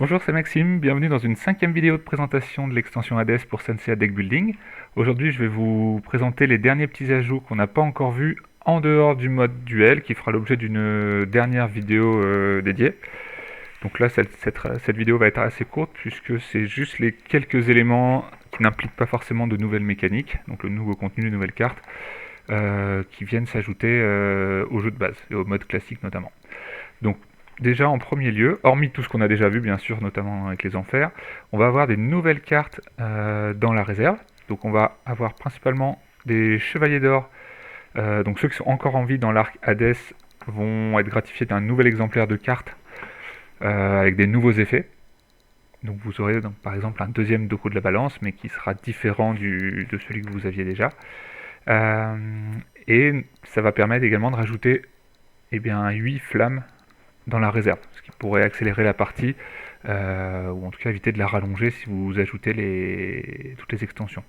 Bonjour, c'est Maxime, bienvenue dans une cinquième vidéo de présentation de l'extension Hades pour Sensei Deck Building. Aujourd'hui, je vais vous présenter les derniers petits ajouts qu'on n'a pas encore vus en dehors du mode duel, qui fera l'objet d'une dernière vidéo dédiée. Donc là, cette vidéo va être assez courte, puisque c'est juste les quelques éléments qui n'impliquent pas forcément de nouvelles mécaniques, donc le nouveau contenu, les nouvelles cartes, qui viennent s'ajouter au jeu de base, et au mode classique notamment. Donc déjà en premier lieu, hormis tout ce qu'on a déjà vu bien sûr, notamment avec les enfers, on va avoir des nouvelles cartes dans la réserve. Donc on va avoir principalement des chevaliers d'or. Donc ceux qui sont encore en vie dans l'arc Hades vont être gratifiés d'un nouvel exemplaire de carte avec des nouveaux effets. Donc vous aurez donc, par exemple un deuxième Doko de la balance, mais qui sera différent de celui que vous aviez déjà. Euh, et ça va permettre également de rajouter 8 flammes dans la réserve, ce qui pourrait accélérer la partie, ou en tout cas éviter de la rallonger si vous ajoutez toutes les extensions.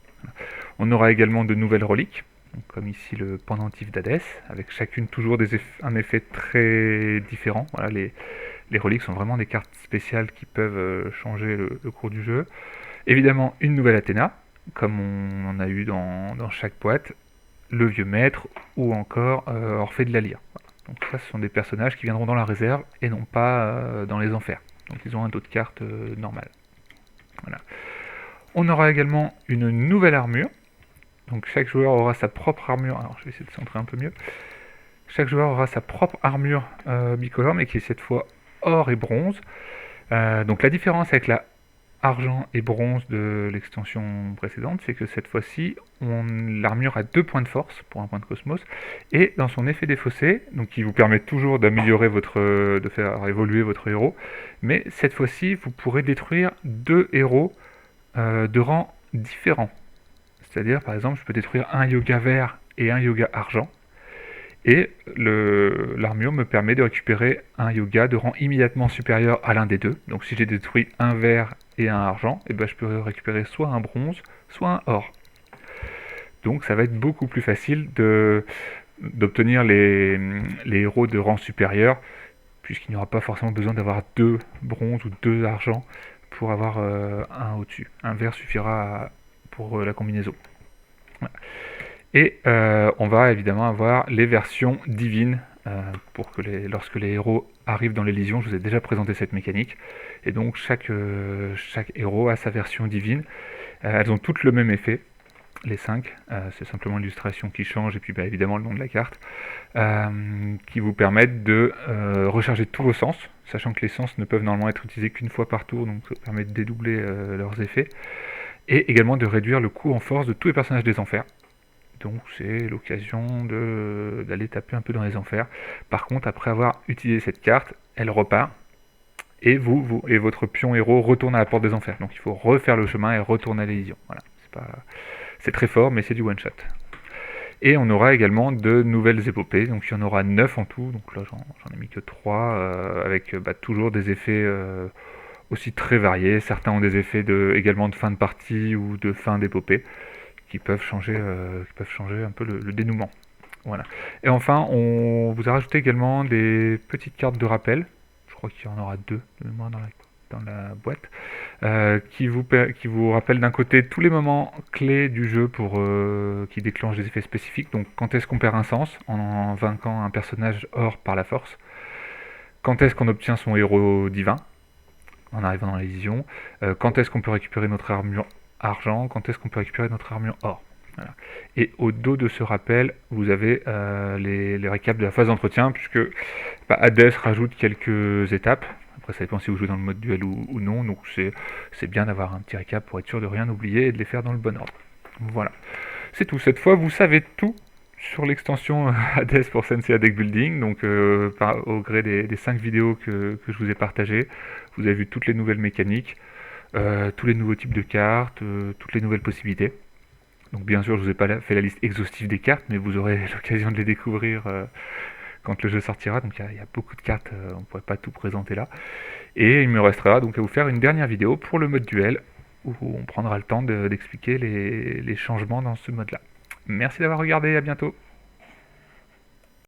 On aura également de nouvelles reliques, donc comme ici le pendentif d'Hadès, avec chacune toujours un effet très différent. Voilà, les reliques sont vraiment des cartes spéciales qui peuvent changer le cours du jeu. Évidemment, une nouvelle Athéna, comme on en a eu dans chaque boîte, le vieux maître ou encore Orphée de la Lyre. Donc ça, ce sont des personnages qui viendront dans la réserve et non pas dans les enfers. Donc ils ont un dos de cartes normal. Voilà. On aura également une nouvelle armure. Donc chaque joueur aura sa propre armure. Alors je vais essayer de centrer un peu mieux. Chaque joueur aura sa propre armure bicolore, mais qui est cette fois or et bronze. Donc la différence avec la argent et bronze de l'extension précédente, c'est que cette fois-ci, l'armure a 2 points de force pour un point de cosmos, et dans son effet défaussé, donc qui vous permet toujours d'améliorer de faire évoluer votre héros, mais cette fois-ci, vous pourrez détruire 2 héros de rang différents. C'est-à-dire, par exemple, je peux détruire un yoga vert et un yoga argent, et l'armure me permet de récupérer un yoga de rang immédiatement supérieur à l'un des deux. Donc si j'ai détruit un vert et un argent, et ben je peux récupérer soit un bronze, soit un or. Donc ça va être beaucoup plus facile d'obtenir les héros de rang supérieur, puisqu'il n'y aura pas forcément besoin d'avoir 2 bronzes ou 2 argents pour avoir un au-dessus. Un vert suffira pour la combinaison. Voilà. Et on va évidemment avoir les versions divines pour que lorsque les héros arrivent dans l'Elysion. Je vous ai déjà présenté cette mécanique. Et donc chaque héros a sa version divine. Elles ont toutes le même effet, les 5. C'est simplement l'illustration qui change et puis évidemment le nom de la carte. Qui vous permettent de recharger tous vos sens, sachant que les sens ne peuvent normalement être utilisés qu'une fois par tour, donc ça permet de dédoubler leurs effets. Et également de réduire le coût en force de tous les personnages des enfers. Donc c'est l'occasion d'aller taper un peu dans les enfers. Par contre, après avoir utilisé cette carte, elle repart. Et vous et votre pion héros retournent à la porte des enfers. Donc il faut refaire le chemin et retourner à l'Elysion. Voilà. C'est très fort, mais c'est du one shot. Et on aura également de nouvelles épopées. Donc il y en aura 9 en tout. Donc là j'en ai mis que 3. Avec toujours des effets aussi très variés. Certains ont des effets également de fin de partie ou de fin d'épopée, qui peuvent changer un peu le dénouement. Voilà. Et enfin, on vous a rajouté également des petites cartes de rappel. Je crois qu'il y en aura 2 de mémoire dans la boîte, qui vous rappellent d'un côté tous les moments clés du jeu qui déclenchent des effets spécifiques. Donc quand est-ce qu'on perd un sens en vainquant un personnage hors par la force, quand est-ce qu'on obtient son héros divin en arrivant dans les visions, quand est-ce qu'on peut récupérer notre armure argent, quand est-ce qu'on peut récupérer notre armure or. Voilà. Et au dos de ce rappel, vous avez les récaps de la phase d'entretien, puisque Hades rajoute quelques étapes. Après, ça dépend si vous jouez dans le mode duel ou non, donc c'est bien d'avoir un petit récap pour être sûr de rien oublier et de les faire dans le bon ordre. Voilà. C'est tout. Cette fois, vous savez tout sur l'extension Hades pour Sensei Deck Building, donc au gré des 5 vidéos que je vous ai partagées, vous avez vu toutes les nouvelles mécaniques, tous les nouveaux types de cartes, toutes les nouvelles possibilités. Donc bien sûr, je vous ai pas fait la liste exhaustive des cartes, mais vous aurez l'occasion de les découvrir quand le jeu sortira. Donc il y a beaucoup de cartes, on ne pourrait pas tout présenter là. Et il me restera donc à vous faire une dernière vidéo pour le mode duel, où on prendra le temps d'expliquer les changements dans ce mode-là. Merci d'avoir regardé, à bientôt.